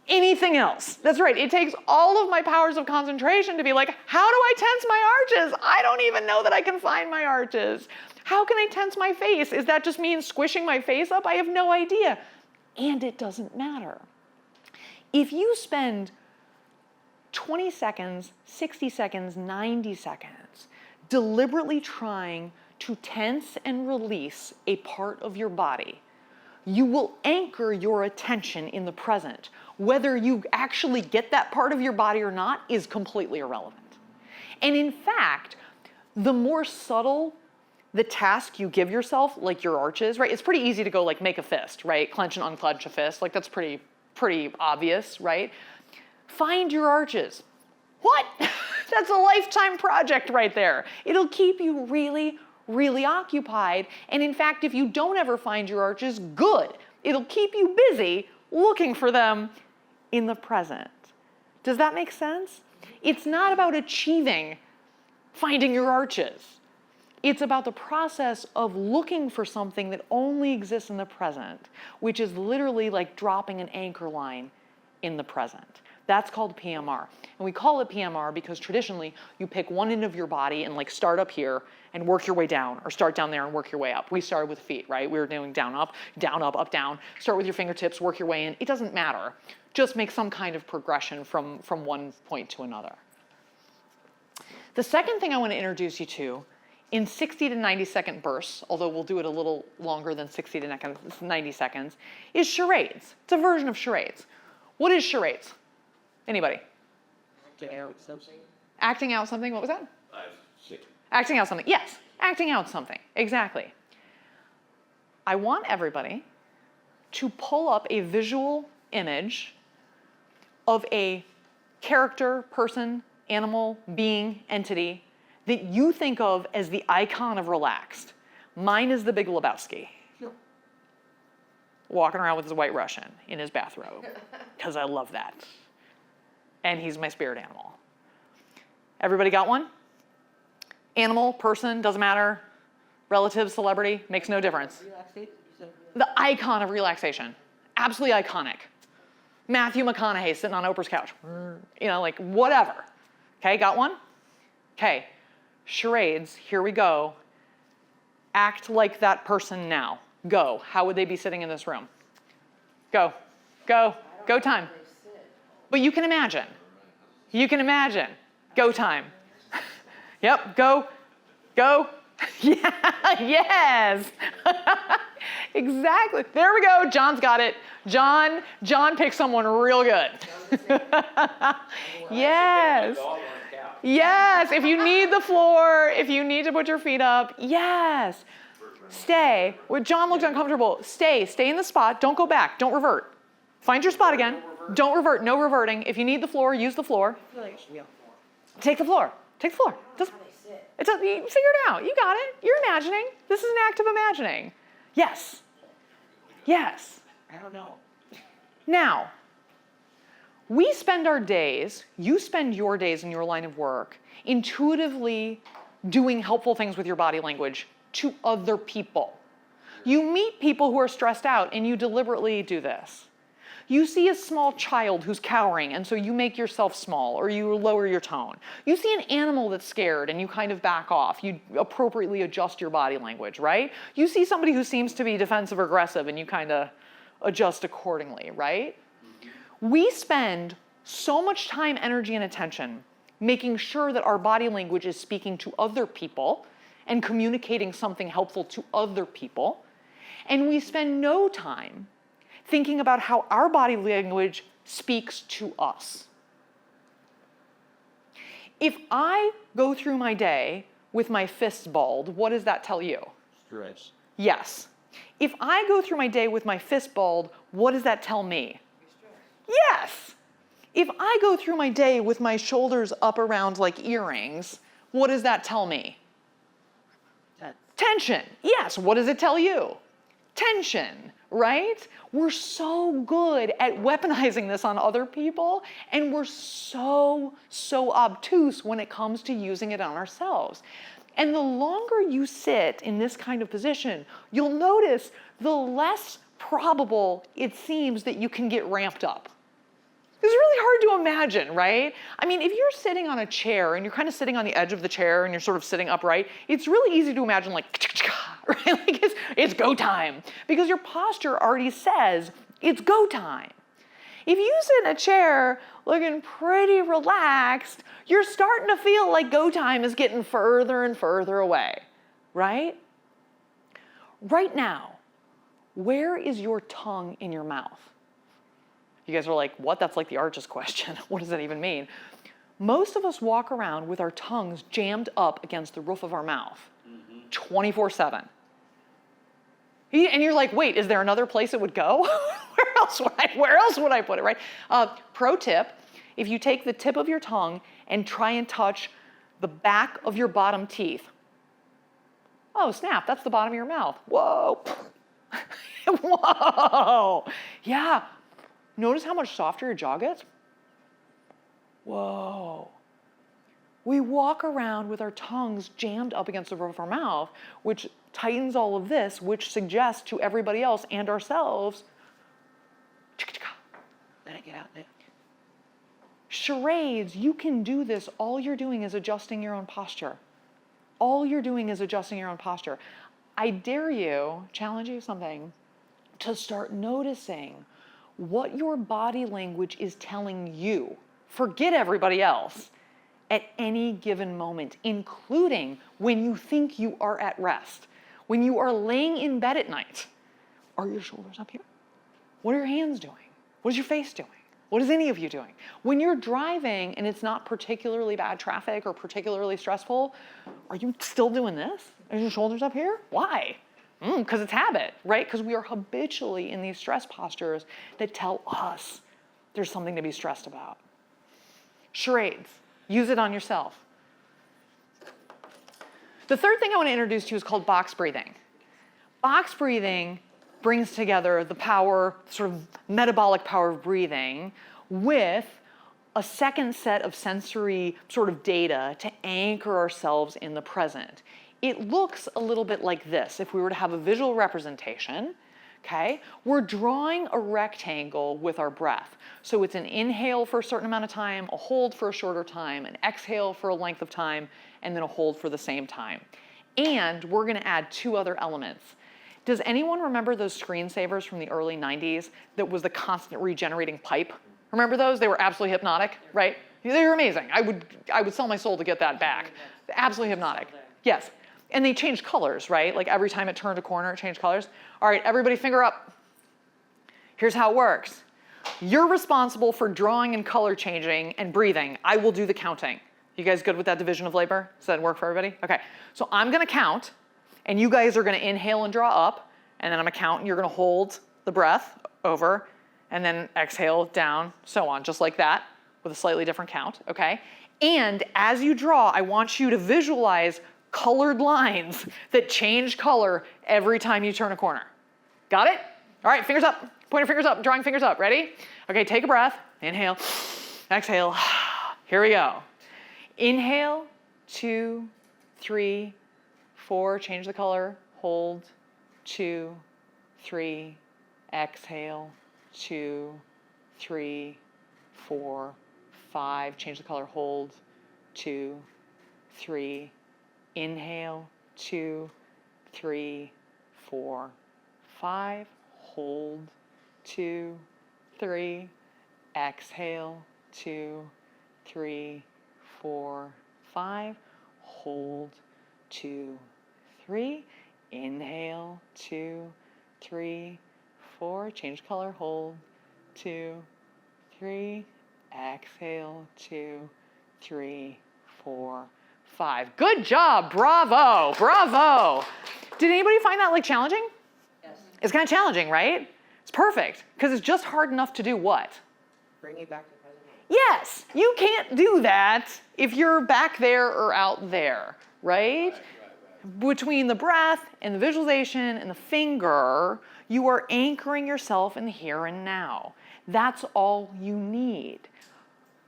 Anything else. That's right. It takes all of my powers of concentration to be like, how do I tense my arches? I don't even know that I can find my arches. How can I tense my face? Is that just me squishing my face up? I have no idea. And it doesn't matter. If you spend 20 seconds, 60 seconds, 90 seconds deliberately trying to tense and release a part of your body, you will anchor your attention in the present. Whether you actually get that part of your body or not is completely irrelevant. And in fact, the more subtle the task you give yourself, like your arches, right? It's pretty easy to go like make a fist, right? Clench and unclench a fist, like that's pretty obvious, right? Find your arches. What? That's a lifetime project right there. It'll keep you really, really occupied. And in fact, if you don't ever find your arches, good. It'll keep you busy looking for them in the present. Does that make sense? It's not about achieving finding your arches. It's about the process of looking for something that only exists in the present, which is literally like dropping an anchor line in the present. That's called PMR. And we call it PMR because traditionally you pick one end of your body and like start up here and work your way down, or start down there and work your way up. We started with feet, right? We were doing down, up, up, down. Start with your fingertips, work your way in. It doesn't matter. Just make some kind of progression from one point to another. The second thing I want to introduce you to in 60 to 90 second bursts, although we'll do it a little longer than 60 to 90 seconds, is charades. It's a version of charades. What is charades? Anybody? Acting out something. Acting out something, what was that? 5, 6. Acting out something, yes, acting out something, exactly. I want everybody to pull up a visual image of a character, person, animal, being, entity that you think of as the icon of relaxed. Mine is the Big Lebowski. Walking around with his white Russian in his bathrobe, because I love that. And he's my spirit animal. Everybody got one? Animal, person, doesn't matter. Relative, celebrity, makes no difference. The icon of relaxation. Absolutely iconic. Matthew McConaughey sitting on Oprah's couch. You know, like whatever. Okay, got one? Okay, charades, here we go. Act like that person now. Go. How would they be sitting in this room? Go. Go. Go time. But you can imagine. You can imagine. Go time. Yep, go. Go. Yeah, yes. Exactly. There we go. John's got it. John picked someone real good. Yes. Yes. If you need the floor, if you need to put your feet up, yes. Stay. Well, John looked uncomfortable. Stay in the spot. Don't go back. Don't revert. Find your spot again. Don't revert. No reverting. If you need the floor, use the floor. Take the floor. Take the floor. You figure it out. You got it. You're imagining. This is an act of imagining. Yes. Yes. I don't know. Now, we spend our days, you spend your days in your line of work, intuitively doing helpful things with your body language to other people. You meet people who are stressed out and you deliberately do this. You see a small child who's cowering and so you make yourself small or you lower your tone. You see an animal that's scared and you kind of back off. You appropriately adjust your body language, right? You see somebody who seems to be defensive or aggressive and you kind of adjust accordingly, right? We spend so much time, energy, and attention making sure that our body language is speaking to other people and communicating something helpful to other people. And we spend no time thinking about how our body language speaks to us. If I go through my day with my fists balled, what does that tell you? Stress. Yes. If I go through my day with my fist balled, what does that tell me? Yes. If I go through my day with my shoulders up around like earrings, what does that tell me? Tension. Yes. What does it tell you? Tension, right? We're so good at weaponizing this on other people, and we're so obtuse when it comes to using it on ourselves. And the longer you sit in this kind of position, you'll notice the less probable it seems that you can get ramped up. It's really hard to imagine, right? I mean, if you're sitting on a chair and you're kind of sitting on the edge of the chair and you're sort of sitting upright, it's really easy to imagine like, right? Like it's go time because your posture already says it's go time. If you sit in a chair looking pretty relaxed, you're starting to feel like go time is getting further and further away, right? Right now, where is your tongue in your mouth? You guys are like, what? That's like the Arches question. What does that even mean? Most of us walk around with our tongues jammed up against the roof of our mouth 24/7. And you're like, wait, is there another place it would go? Where else would I put it, right? Pro tip, if you take the tip of your tongue and try and touch the back of your bottom teeth. Oh, snap, that's the bottom of your mouth. Whoa. Whoa. Yeah. Notice how much softer your jaw gets? Whoa. We walk around with our tongues jammed up against the roof of our mouth, which tightens all of this, which suggests to everybody else and ourselves, Let it get out there. charades, you can do this. All you're doing is adjusting your own posture. All you're doing is adjusting your own posture. I dare you, challenge you something, to start noticing what your body language is telling you. Forget everybody else at any given moment, including when you think you are at rest. When you are laying in bed at night, are your shoulders up here? What are your hands doing? What is your face doing? What is any of you doing? When you're driving and it's not particularly bad traffic or particularly stressful, are you still doing this? Are your shoulders up here? Why? Because it's habit, right? Because we are habitually in these stress postures that tell us there's something to be stressed about. Charades, use it on yourself. The third thing I want to introduce to you is called box breathing. Box breathing brings together the power, sort of metabolic power of breathing with a second set of sensory sort of data to anchor ourselves in the present. It looks a little bit like this. If we were to have a visual representation, okay, we're drawing a rectangle with our breath. So it's an inhale for a certain amount of time, a hold for a shorter time, an exhale for a length of time, and then a hold for the same time. And we're gonna add two other elements. Does anyone remember those screensavers from the early 90s that was the constant regenerating pipe? Remember those? They were absolutely hypnotic, right? They were amazing. I would sell my soul to get that back. Absolutely hypnotic. Yes. And they changed colors, right? Like every time it turned a corner, it changed colors. All right, everybody finger up. Here's how it works. You're responsible for drawing and color changing and breathing. I will do the counting. You guys good with that division of labor? Does that work for everybody? Okay, so I'm gonna count, and you guys are gonna inhale and draw up, and then I'm gonna count, and you're gonna hold the breath over, and then exhale down, so on, just like that, with a slightly different count, okay? And as you draw, I want you to visualize colored lines that change color every time you turn a corner. Got it? All right, fingers up, pointer fingers up, drawing fingers up, ready? Okay, take a breath, inhale, exhale, here we go. Inhale, 2, 3, 4, change the color, hold, 2, 3, exhale, 2, 3, 4, 5, change the color, hold, 2, 3, inhale, 2, 3, 4, 5, hold, 2, 3, exhale, 2, 3, 4, 5, hold, 2, 3, inhale, 2, 3, 4, change color, hold, 2, 3, exhale, 2, 3, 4, 5. Good job, bravo, bravo. Did anybody find that like challenging? Yes. It's kind of challenging, right? It's perfect, because it's just hard enough to do what? Bring it back to the present moment. Yes, you can't do that if you're back there or out there, right? Between the breath and the visualization and the finger, you are anchoring yourself in the here and now. That's all you need.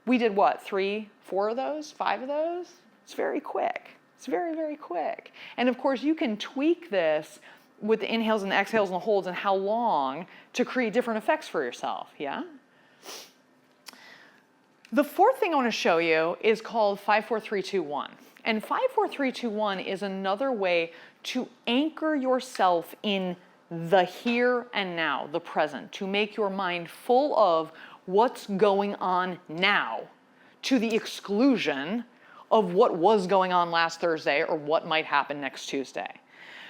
We did what, 3, 4 of those, 5 of those? It's very quick. It's very, very quick. And of course, you can tweak this with the inhales and the exhales and the holds and how long to create different effects for yourself, yeah? The fourth thing I want to show you is called 5, 4, 3, 2, 1. And 5, 4, 3, 2, 1 is another way to anchor yourself in the here and now, the present, to make your mind full of what's going on now to the exclusion of what was going on last Thursday or what might happen next Tuesday.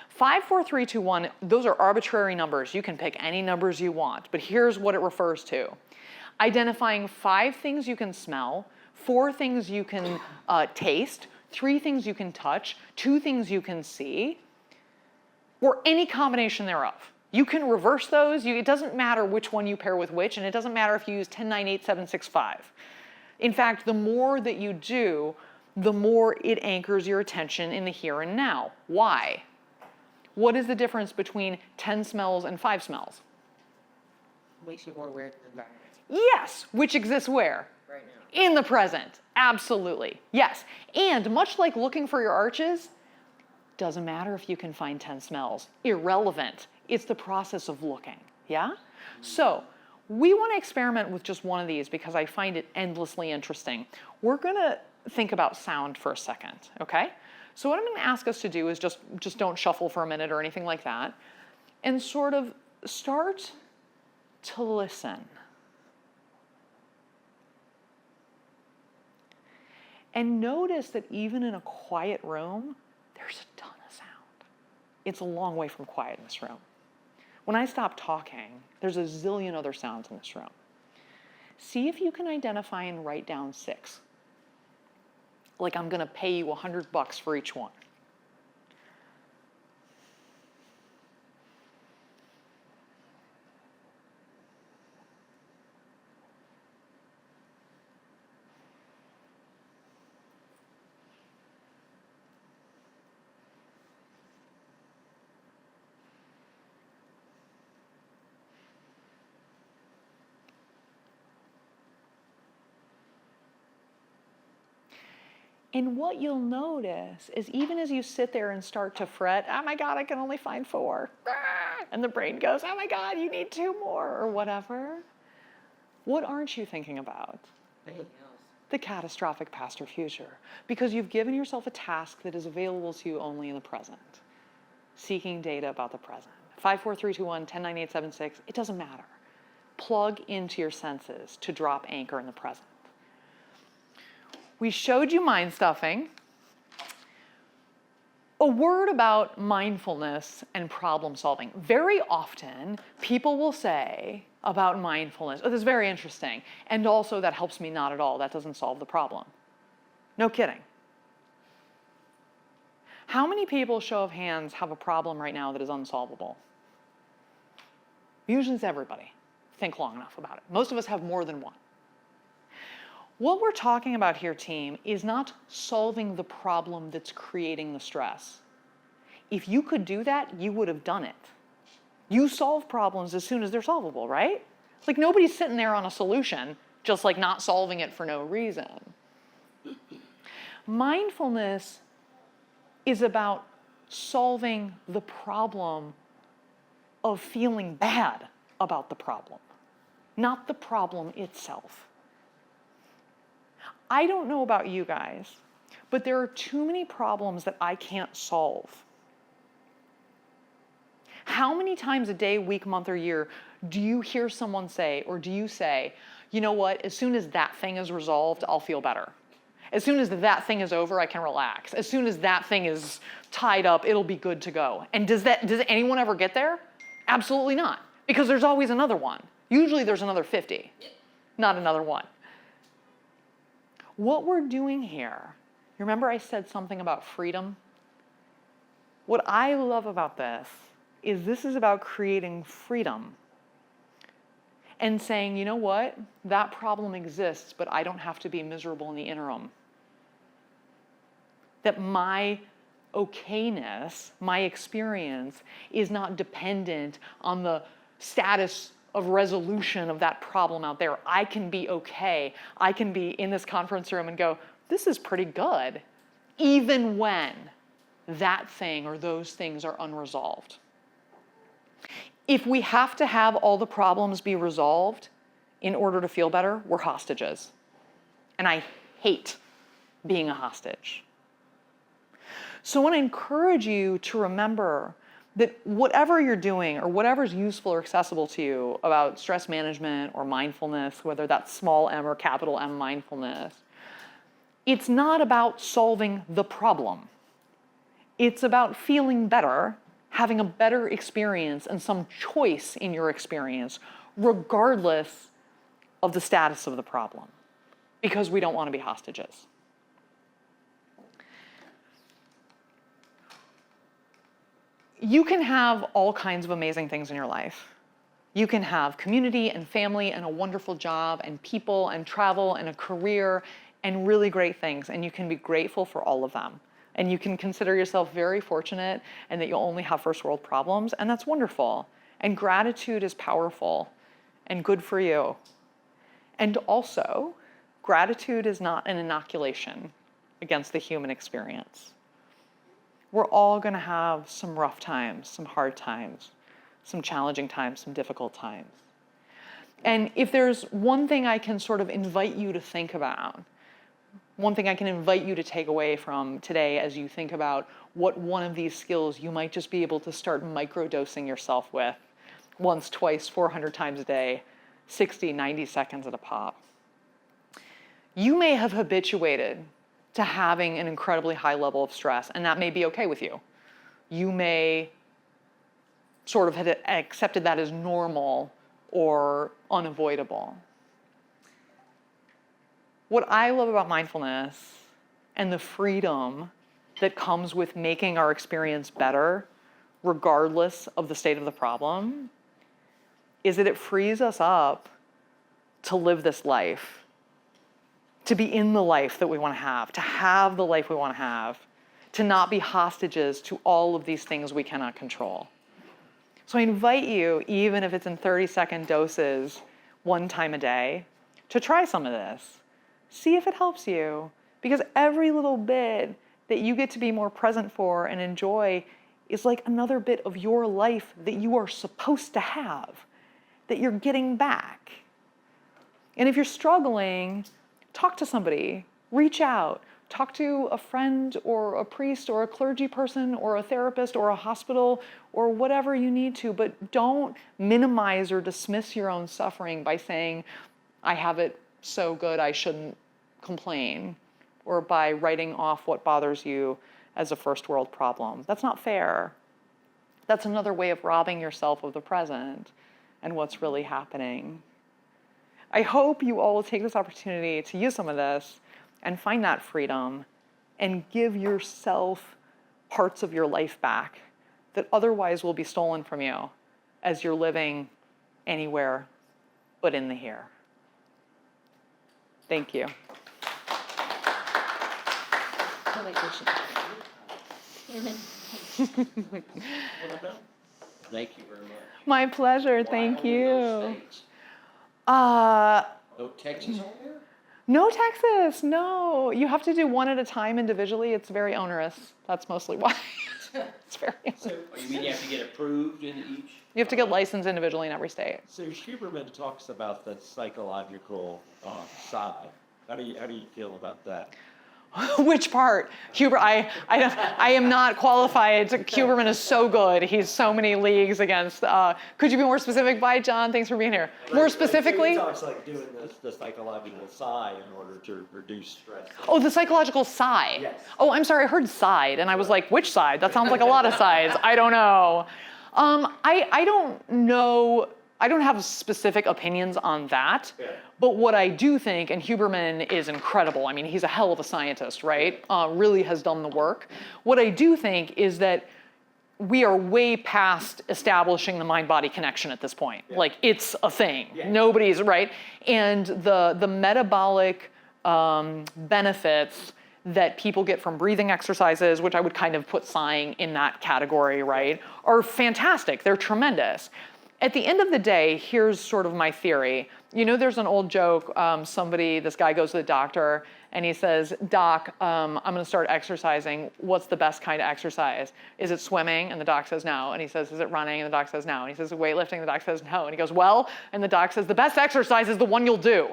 5, 4, 3, 2, 1, those are arbitrary numbers. You can pick any numbers you want, but here's what it refers to. Identifying 5 things you can smell, 4 things you can taste, 3 things you can touch, 2 things you can see, or any combination thereof. You can reverse those. It doesn't matter which one you pair with which, and it doesn't matter if you use 10, 9, 8, 7, 6, 5. In fact, the more that you do, the more it anchors your attention in the here and now. Why? What is the difference between 10 smells and 5 smells? Makes you more aware of the environment. Yes, which exists where? Right now. In the present, absolutely, yes. And much like looking for your arches, doesn't matter if you can find 10 smells, irrelevant. It's the process of looking, yeah? So we want to experiment with just one of these because I find it endlessly interesting. We're gonna think about sound for a second, okay? So what I'm gonna ask us to do is just don't shuffle for a minute or anything like that, and sort of start to listen. And notice that even in a quiet room, there's a ton of sound. It's a long way from quiet in this room. When I stop talking, there's a zillion other sounds in this room. See if you can identify and write down 6. Like I'm gonna pay you $100 for each one. And what you'll notice is even as you sit there and start to fret, oh my God, I can only find 4. And the brain goes, oh my God, you need 2 more or whatever. What aren't you thinking about? Anything else? The catastrophic past or future. Because you've given yourself a task that is available to you only in the present. Seeking data about the present. 5, 4, 3, 2, 1, 10, 9, 8, 7, 6, it doesn't matter. Plug into your senses to drop anchor in the present. We showed you mind stuffing. A word about mindfulness and problem solving. Very often, people will say about mindfulness, oh, this is very interesting, and also that helps me not at all, that doesn't solve the problem. No kidding. How many people, show of hands, have a problem right now that is unsolvable? Usually it's everybody. Think long enough about it. Most of us have more than one. What we're talking about here, team, is not solving the problem that's creating the stress. If you could do that, you would have done it. You solve problems as soon as they're solvable, right? Like nobody's sitting there on a solution, just like not solving it for no reason. Mindfulness is about solving the problem of feeling bad about the problem, not the problem itself. I don't know about you guys, but there are too many problems that I can't solve. How many times a day, week, month, or year do you hear someone say, or do you say, you know what, as soon as that thing is resolved, I'll feel better. As soon as that thing is over, I can relax. As soon as that thing is tied up, it'll be good to go. And does anyone ever get there? Absolutely not, because there's always another one. Usually there's another 50, not another one. What we're doing here, remember I said something about freedom? What I love about this is about creating freedom and saying, you know what, that problem exists, but I don't have to be miserable in the interim. That my okayness, my experience, is not dependent on the status of resolution of that problem out there. I can be okay. I can be in this conference room and go, this is pretty good, even when that thing or those things are unresolved. If we have to have all the problems be resolved in order to feel better, we're hostages. And I hate being a hostage. So I want to encourage you to remember that whatever you're doing or whatever's useful or accessible to you about stress management or mindfulness, whether that's small m or capital M mindfulness, it's not about solving the problem. It's about feeling better, having a better experience and some choice in your experience, regardless of the status of the problem, because we don't want to be hostages. You can have all kinds of amazing things in your life. You can have community and family and a wonderful job and people and travel and a career and really great things, and you can be grateful for all of them. And you can consider yourself very fortunate and that you'll only have first world problems, and that's wonderful. And gratitude is powerful and good for you. And also, gratitude is not an inoculation against the human experience. We're all going to have some rough times, some hard times, some challenging times, some difficult times. And if there's one thing I can sort of invite you to think about, one thing I can invite you to take away from today as you think about what one of these skills you might just be able to start microdosing yourself with once, twice, 400 times a day, 60, 90 seconds at a pop. You may have habituated to having an incredibly high level of stress, and that may be okay with you. You may sort of have accepted that as normal or unavoidable. What I love about mindfulness and the freedom that comes with making our experience better, regardless of the state of the problem, is that it frees us up to live this life, to be in the life that we want to have the life we want to have, to not be hostages to all of these things we cannot control. So I invite you, even if it's in 30-second doses, one time a day, to try some of this. See if it helps you, because every little bit that you get to be more present for and enjoy is like another bit of your life that you are supposed to have, that you're getting back. And if you're struggling, talk to somebody, reach out, talk to a friend or a priest or a clergy person or a therapist or a hospital or whatever you need to, but don't minimize or dismiss your own suffering by saying, I have it so good I shouldn't complain, or by writing off what bothers you as a first world problem. That's not fair. That's another way of robbing yourself of the present and what's really happening. I hope you all will take this opportunity to use some of this and find that freedom and give yourself parts of your life back that otherwise will be stolen from you as you're living anywhere but in the here. Thank you. Thank you very much. My pleasure, Why thank only those you. states? No Texas on there? Texas, no. You have to do one at a time individually. It's very onerous. That's mostly why. It's very onerous. Oh, you mean you have to get approved in each? You have to get licensed individually in every state. So Huberman talks about the psychological side. How do you feel about that? Which part? I am not qualified. Huberman is so good. He's so many leagues against. Could you be more specific, by John? Thanks for being here. More specifically? He talks like doing the psychological side in order to reduce stress. Oh, the psychological side. Yes. Oh, I'm sorry. I heard side, and I was like, which side? That sounds like a lot of sides. I don't know. I don't know. I don't have specific opinions on that. Yeah. But what I do think, and Huberman is incredible. I mean, he's a hell of a scientist, right? Really has done the work. What I do think is that we are way past establishing the mind-body connection at this point. Yeah. Like, it's a thing. Yeah. Nobody's, right? And the metabolic benefits that people get from breathing exercises, which I would kind of put sighing in that category, right, are fantastic. They're tremendous. At the end of the day, here's sort of my theory. You know, there's an old joke, this guy goes to the doctor and he says, Doc, I'm gonna start exercising. What's the best kind of exercise? Is it swimming? And the doc says no. And he says, is it running? And the doc says no. And he says, weightlifting? And the doc says no. And he goes, well, and the doc says, the best exercise is the one you'll do.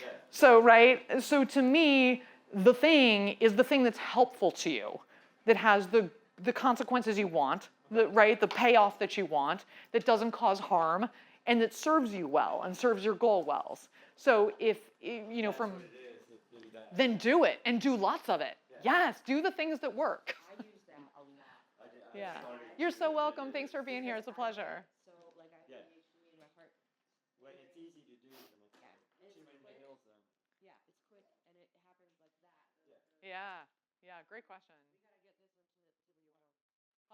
Yeah. So, right? So to me, the thing is the thing that's helpful to you, that has the consequences you want, the payoff that you want, that doesn't cause harm, and that serves you well and serves your goal well. So if, you know, then do it and do lots of it. Yeah. Yes, do the things that work. I use them a lot. Yeah. You're so welcome. Thanks for being here. It's a pleasure. So like Yeah. it makes me my heart. Well, it's easy to do them. Too many hills them. Yeah, it's quick and it happens like that. Yeah. Yeah. Great question. We gotta get this into the.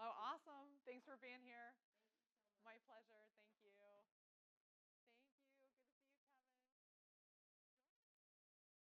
Oh, awesome. Thanks for being here. My pleasure. Thank you.